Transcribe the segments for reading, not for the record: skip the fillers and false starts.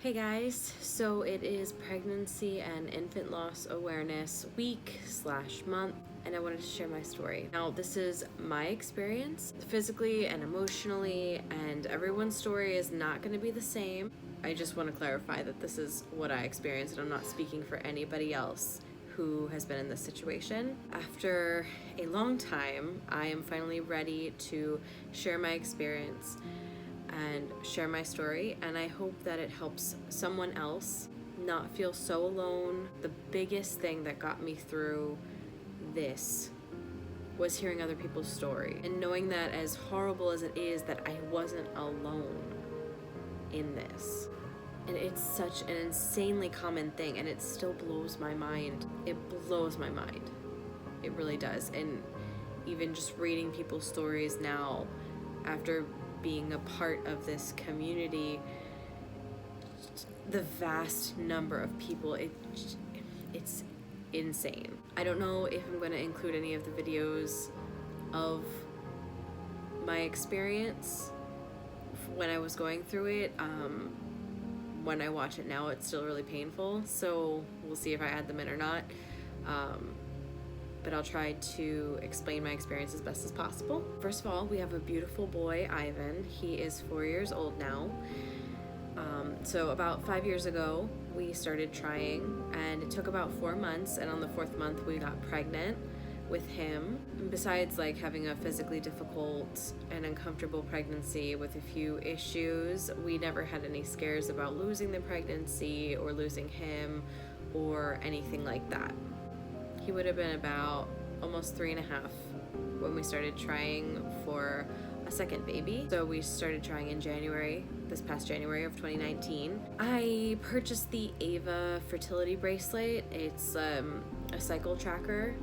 Hey guys, so it is Pregnancy and Infant Loss Awareness Week / month, and I wanted to share my story. Now, this is my experience, physically and emotionally, and everyone's story is not going to be the same. I just want to clarify that this is what I experienced, and I'm not speaking for anybody else who has been in this situation. After a long time, I am finally ready to share my experience and share my story, and I hope that it helps someone else not feel so alone. The biggest thing that got me through this was hearing other people's story and knowing that, as horrible as it is, that I wasn't alone in this. And it's such an insanely common thing, and it still blows my mind. It blows my mind. It really does. And even just reading people's stories now, after being a part of this community, the vast number of people, it's insane. I don't know if I'm going to include any of the videos of my experience when I was going through it. When I watch it now, it's still really painful, so we'll see if I add them in or not. But I'll try to explain my experience as best as possible. First of all, we have a beautiful boy, Ivan. He is 4 years old now. So about 5 years ago, we started trying, and it took about 4 months, and on the 4th month, we got pregnant with him. And besides having a physically difficult and uncomfortable pregnancy with a few issues, we never had any scares about losing the pregnancy or losing him or anything like that. He would have been about almost 3.5 when we started trying for a second baby. So we started trying in this past January of 2019. I purchased the Ava fertility bracelet. It's a cycle tracker.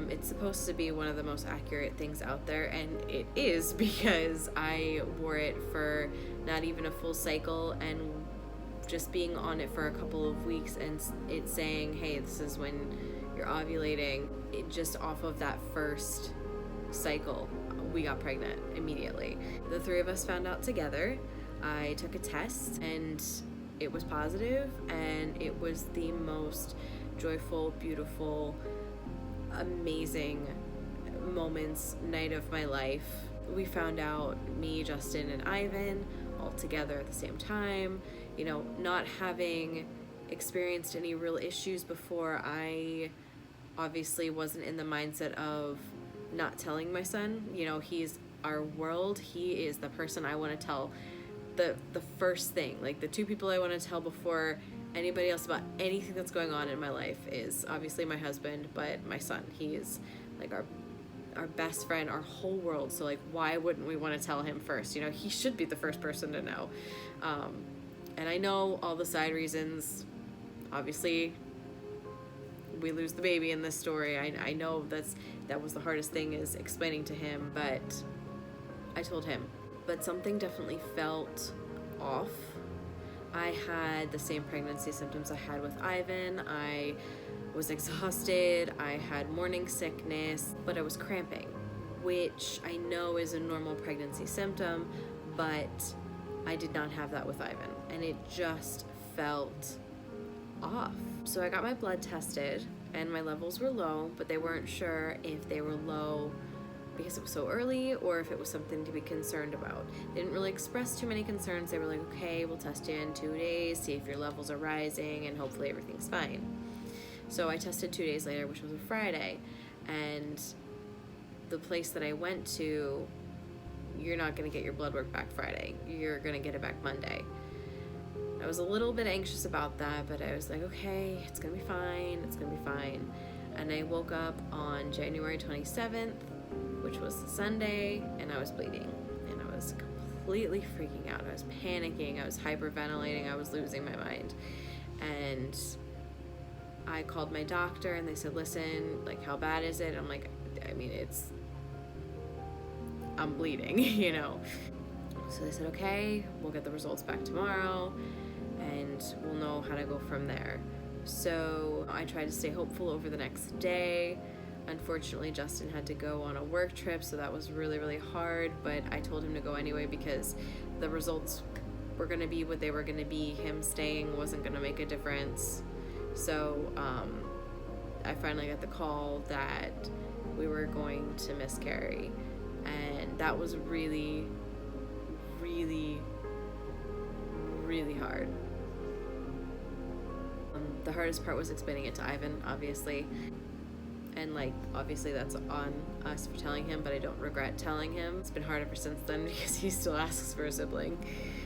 It's supposed to be one of the most accurate things out there, and it is, because I wore it for not even a full cycle, and just being on it for a couple of weeks and it's saying, hey, this is when you're ovulating. It just off of that first cycle, we got pregnant immediately. The three of us found out together. I took a test and it was positive, and it was the most joyful, beautiful, amazing night of my life. We found out, me, Justin, and Ivan, all together at the same time. Not having experienced any real issues before, I obviously wasn't in the mindset of not telling my son. He's our world. He is the person I want to tell the first thing. The two people I want to tell before anybody else about anything that's going on in my life is obviously my husband, but my son. He is our best friend, our whole world. So why wouldn't we want to tell him first? He should be the first person to know. And I know all the side reasons. Obviously, we lose the baby in this story. I know that was the hardest thing, is explaining to him, but I told him. But something definitely felt off. I had the same pregnancy symptoms I had with Ivan. I was exhausted, I had morning sickness, but I was cramping, which I know is a normal pregnancy symptom, but I did not have that with Ivan, and it just felt off. So I got my blood tested, and my levels were low, but they weren't sure if they were low because it was so early or if it was something to be concerned about. They didn't really express too many concerns. They were like, okay, we'll test you in 2 days, see if your levels are rising, and hopefully everything's fine. So I tested 2 days later, which was a Friday, and the place that I went to, you're not going to get your blood work back Friday. You're going to get it back Monday. I was a little bit anxious about that, but I was like, okay, it's going to be fine. It's going to be fine. And I woke up on January 27th, which was Sunday, and I was bleeding, and I was completely freaking out. I was panicking. I was hyperventilating. I was losing my mind. And I called my doctor, and they said, listen, how bad is it? I'm like, I'm bleeding, So they said, okay, we'll get the results back tomorrow, and we'll know how to go from there. So I tried to stay hopeful over the next day. Unfortunately, Justin had to go on a work trip, so that was really, really hard, but I told him to go anyway because the results were going to be what they were going to be. Him staying wasn't going to make a difference. So I finally got the call that we were going to miscarry, and that was really, really, really hard. The hardest part was explaining it to Ivan, obviously, and obviously that's on us for telling him, but I don't regret telling him. It's been hard ever since then because he still asks for a sibling.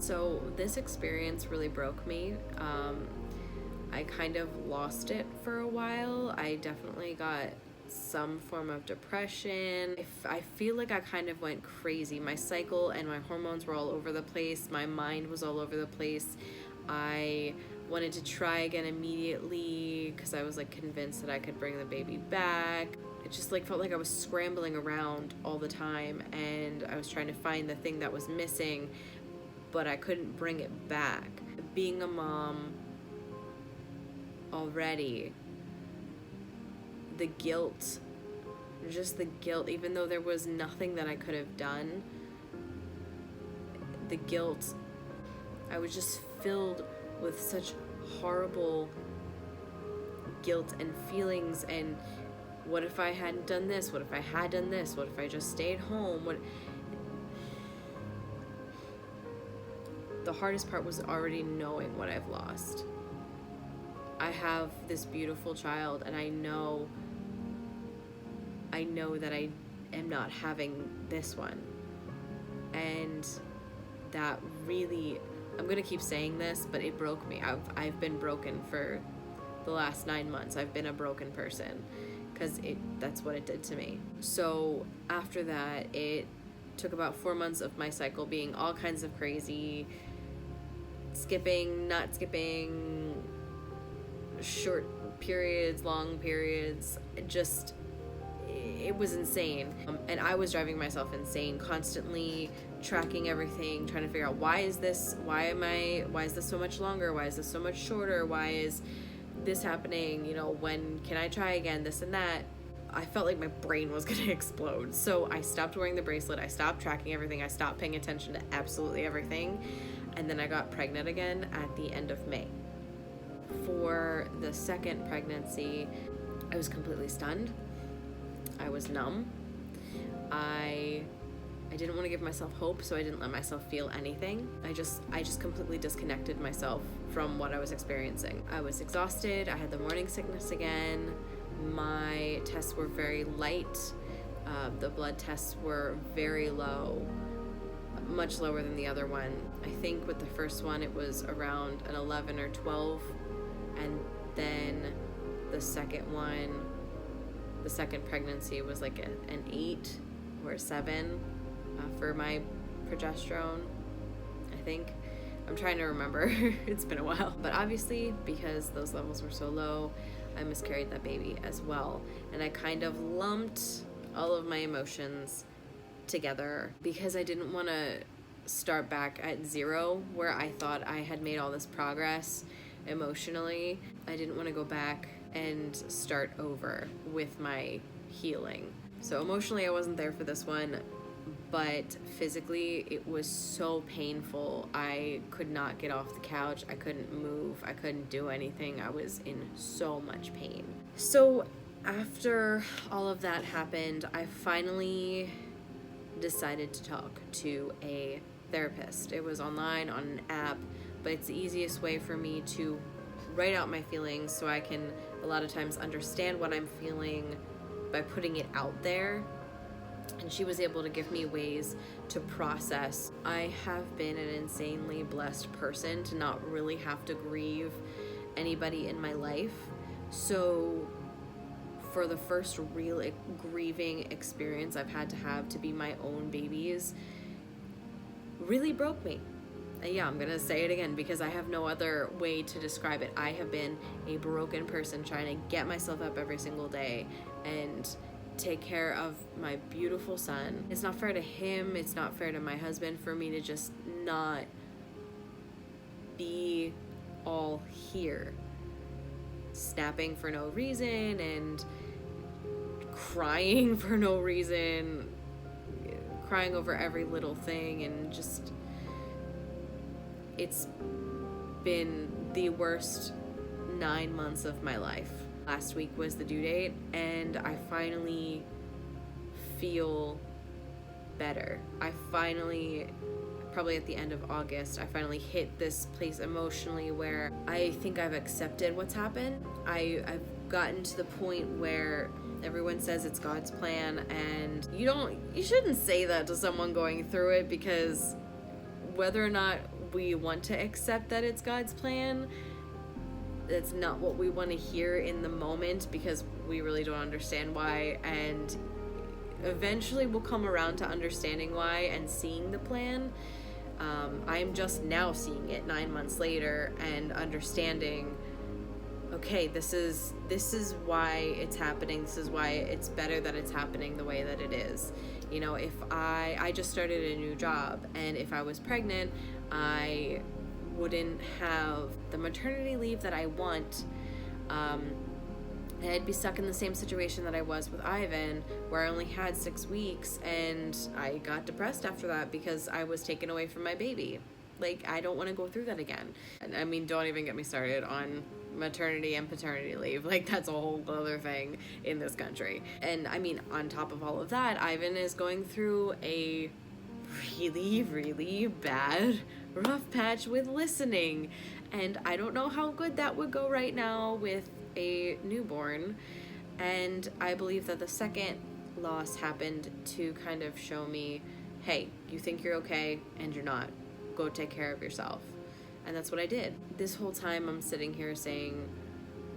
So this experience really broke me. I kind of lost it for a while. I definitely got some form of depression. I feel like I kind of went crazy. My cycle and my hormones were all over the place. My mind was all over the place. I wanted to try again immediately because I was convinced that I could bring the baby back. It just felt like I was scrambling around all the time, and I was trying to find the thing that was missing, but I couldn't bring it back. Being a mom already, the guilt, even though there was nothing that I could have done, the guilt, I was just filled with such horrible guilt and feelings. And what if I hadn't done this? What if I had done this? What if I just stayed home? The hardest part was already knowing what I've lost. I have this beautiful child, and I know that I am not having this one. And that really, I'm gonna keep saying this, but it broke me. I've been broken for the last 9 months. I've been a broken person because that's what it did to me. So after that, it took about 4 months of my cycle being all kinds of crazy, skipping, not skipping, short periods, long periods, it was insane. And I was driving myself insane, constantly tracking everything, trying to figure out why is this so much longer? Why is this so much shorter? Why is this happening? When can I try again? This and that. I felt like my brain was gonna explode. So I stopped wearing the bracelet. I stopped tracking everything. I stopped paying attention to absolutely everything. And then I got pregnant again at the end of May. For the second pregnancy, I was completely stunned. I was numb. I didn't want to give myself hope, so I didn't let myself feel anything. I just completely disconnected myself from what I was experiencing. I was exhausted. I had the morning sickness again. My tests were very light. The blood tests were very low, much lower than the other one. I think with the first one, it was around an 11 or 12. And then the second pregnancy was an 8 or a 7 for my progesterone, I think. I'm trying to remember. It's been a while. But obviously, because those levels were so low, I miscarried that baby as well. And I kind of lumped all of my emotions together because I didn't want to start back at 0 where I thought I had made all this progress emotionally. I didn't want to go back and start over with my healing. So emotionally, I wasn't there for this one, but physically, it was so painful. I could not get off the couch. I couldn't move. I couldn't do anything. I was in so much pain. So after all of that happened, I finally decided to talk to a therapist. It was online on an app, but it's the easiest way for me to write out my feelings so I can a lot of times understand what I'm feeling by putting it out there. And she was able to give me ways to process. I have been an insanely blessed person to not really have to grieve anybody in my life. So for the first real grieving experience I've had to have to be my own babies really broke me. Yeah, I'm gonna say it again because I have no other way to describe it. I have been a broken person trying to get myself up every single day and take care of my beautiful son. It's not fair to him, it's not fair to my husband for me to just not be all here, snapping for no reason and crying for no reason, crying over every little thing, and just it's been the worst 9 months of my life. Last week was the due date, and I finally feel better. I finally, probably at the end of August, I finally hit this place emotionally where I think I've accepted what's happened. I've gotten to the point where everyone says it's God's plan, and you shouldn't say that to someone going through it, because whether or not we want to accept that it's God's plan, that's not what we want to hear in the moment, because we really don't understand why, and eventually we'll come around to understanding why and seeing the plan. I'm just now seeing it 9 months later and understanding, okay, this is why it's happening. This is why it's better that it's happening the way that it is. You know, if I just started a new job, and if I was pregnant, I wouldn't have the maternity leave that I want, and I'd be stuck in the same situation that I was with Ivan, where I only had 6 weeks, and I got depressed after that because I was taken away from my baby. Like, I don't want to go through that again. And I mean, don't even get me started on maternity and paternity leave. Like, that's a whole other thing in this country. And I mean, on top of all of that, Ivan is going through a really, really bad rough patch with listening. And I don't know how good that would go right now with a newborn. And I believe that the second loss happened to kind of show me, hey, you think you're okay and you're not. Go take care of yourself. And that's what I did. This whole time I'm sitting here saying,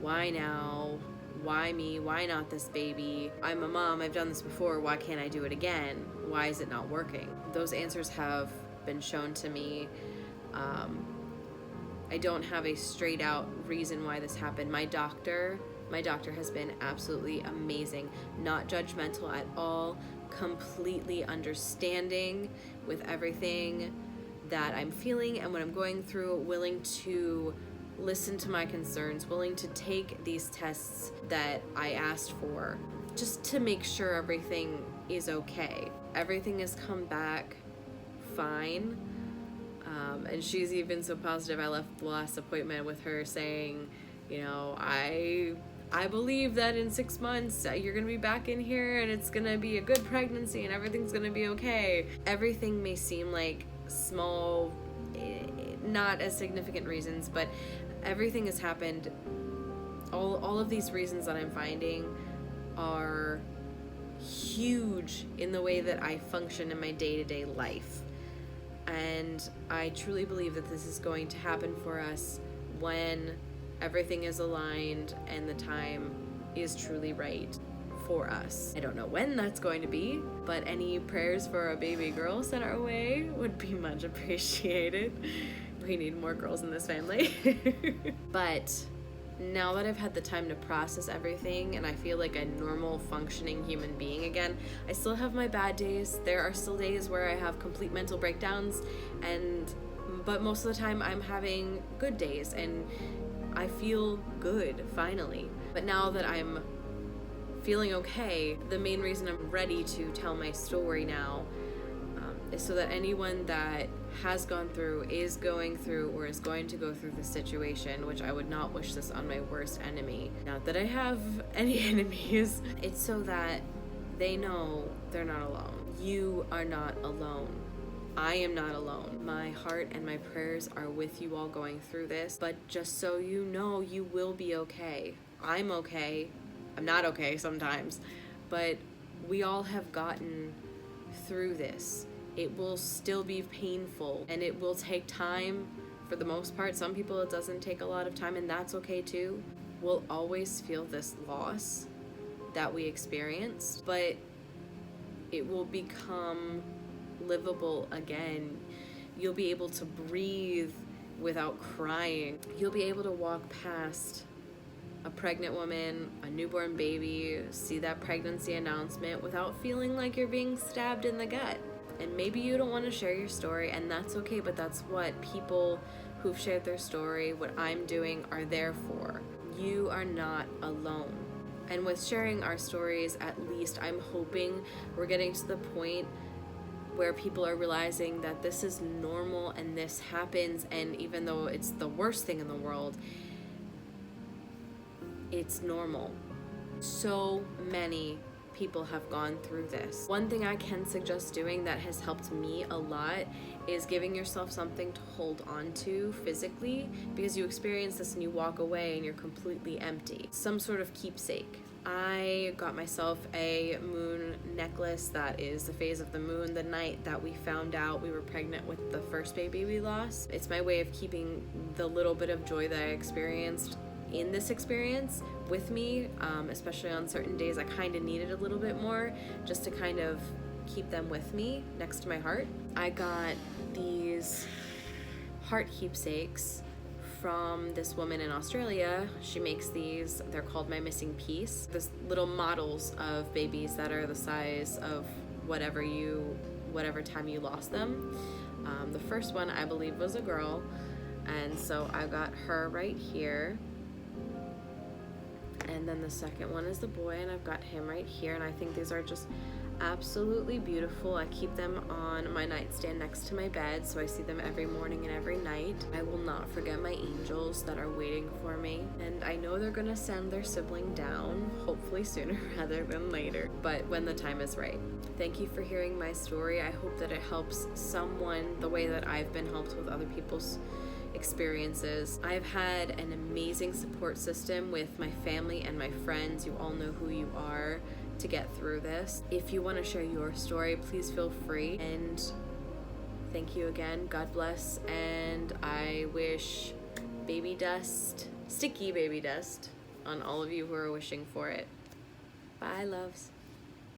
why now? Why me? Why not this baby? I'm a mom. I've done this before. Why can't I do it again? Why is it not working? Those answers have been shown to me. I don't have a straight out reason why this happened. My doctor has been absolutely amazing. Not judgmental at all. Completely understanding with everything that I'm feeling and what I'm going through, willing to listen to my concerns, willing to take these tests that I asked for, just to make sure everything is okay. Everything has come back fine, and she's even so positive. I left the last appointment with her saying, you know, I believe that in 6 months you're gonna be back in here and it's gonna be a good pregnancy and everything's gonna be okay. Everything may seem like small, not as significant reasons, but everything has happened. All of these reasons that I'm finding are huge in the way that I function in my day-to-day life. And I truly believe that this is going to happen for us when everything is aligned and the time is truly right for us. I don't know when that's going to be, but any prayers for a baby girl sent our way would be much appreciated. We need more girls in this family. But now that I've had the time to process everything and I feel like a normal functioning human being again, I still have my bad days. There are still days where I have complete mental breakdowns, but most of the time I'm having good days and I feel good finally. But now that I'm feeling okay, the main reason I'm ready to tell my story now is so that anyone that has gone through, is going through, or is going to go through this situation, which I would not wish this on my worst enemy. Not that I have any enemies. It's so that they know they're not alone. You are not alone. I am not alone. My heart and my prayers are with you all going through this, but just so you know, you will be okay. I'm okay. I'm not okay sometimes, but we all have gotten through this. It will still be painful and it will take time for the most part. Some people it doesn't take a lot of time, and that's okay too. We'll always feel this loss that we experienced, but it will become livable again. You'll be able to breathe without crying. You'll be able to walk past a pregnant woman, a newborn baby, see that pregnancy announcement without feeling like you're being stabbed in the gut. And maybe you don't want to share your story, and that's okay, but that's what people who've shared their story, what I'm doing, are there for. You are not alone. And with sharing our stories, at least I'm hoping we're getting to the point where people are realizing that this is normal and this happens, and even though it's the worst thing in the world, it's normal. So many people have gone through this. One thing I can suggest doing that has helped me a lot is giving yourself something to hold on to physically, because you experience this and you walk away and you're completely empty. Some sort of keepsake. I got myself a moon necklace that is the phase of the moon the night that we found out we were pregnant with the first baby we lost. It's my way of keeping the little bit of joy that I experienced in this experience with me, especially on certain days I kind of needed a little bit more, just to kind of keep them with me next to my heart. I got these heart keepsakes from this woman in Australia. She makes these, they're called My Missing Piece. This little models of babies that are the size of whatever time you lost them. The first one I believe was a girl, and so I got her right here. And then the second one is the boy, and I've got him right here, and I think these are just absolutely beautiful. I keep them on my nightstand next to my bed, so I see them every morning and every night. I will not forget my angels that are waiting for me, and I know they're gonna send their sibling down, hopefully sooner rather than later, but when the time is right. Thank you for hearing my story. I hope that it helps someone the way that I've been helped with other people's experiences. I've had an amazing support system with my family and my friends. You all know who you are to get through this. If you want to share your story, please feel free. And thank you again. God bless. And I wish baby dust, sticky baby dust, on all of you who are wishing for it. Bye, loves.